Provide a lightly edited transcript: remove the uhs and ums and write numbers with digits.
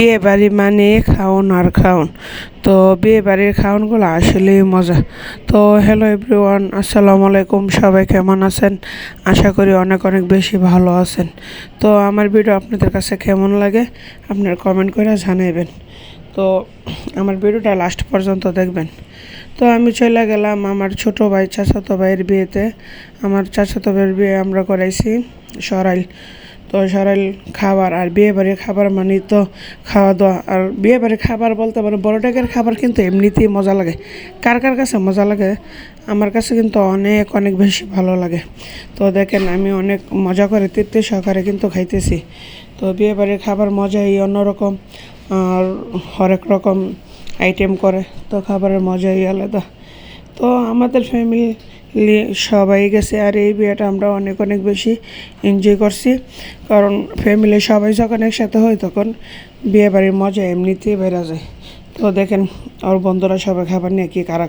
বিয়ে বাড়ি মানে খাওন আর খাওন। তো বিয়ে বাড়ির খাওনগুলো আসলেই মজা। তো হ্যালো এভরিওয়ান, আসসালামু আলাইকুম। সবাই কেমন আছেন? আশা করি অনেক অনেক বেশি ভালো আছেন। তো আমার ভিডিও আপনাদের কাছে কেমন লাগে আপনারা কমেন্ট করে জানাবেন। তো আমার ভিডিওটা লাস্ট পর্যন্ত দেখবেন। তো আমি চলে গেলাম আমার ছোট ভাই চাচাতো ভাইয়ের বিয়েতে। আমার চাচাতো ভাইয়ের বিয়ে আমরা করাইছি সরাইল। তো সরাইল খাবার আর বিয়ে বাড়ির খাবার মানে তো খাওয়া দাওয়া। আর বিয়ে বাড়ির খাবার বলতে পারে বড়টাকের খাবার কিন্তু এমনিতেই মজা লাগে। কার কার কাছে মজা লাগে? আমার কাছে কিন্তু অনেক অনেক বেশি ভালো লাগে। তো দেখেন আমি অনেক মজা করে তৃপ্তি সহকারে কিন্তু খাইতেছি। তো বিয়ে বাড়ির খাবার মজাই অন্যরকম, আর হরেক রকম আইটেম করে, তো খাবারের মজাই আলাদা। তো আমাদের ফ্যামিলি সবাই গেছে, আর এই বিয়েটা আমরা অনেক অনেক বেশি এনজয় করছি। কারণ ফ্যামিলি সবাই যখন একসাথে হয় তখন বিয়ে বাড়ির মজা এমনিতেই বেড়ে যায়। তো দেখেন ওর বন্ধুরা সবাই খাবার নিয়ে কি কারা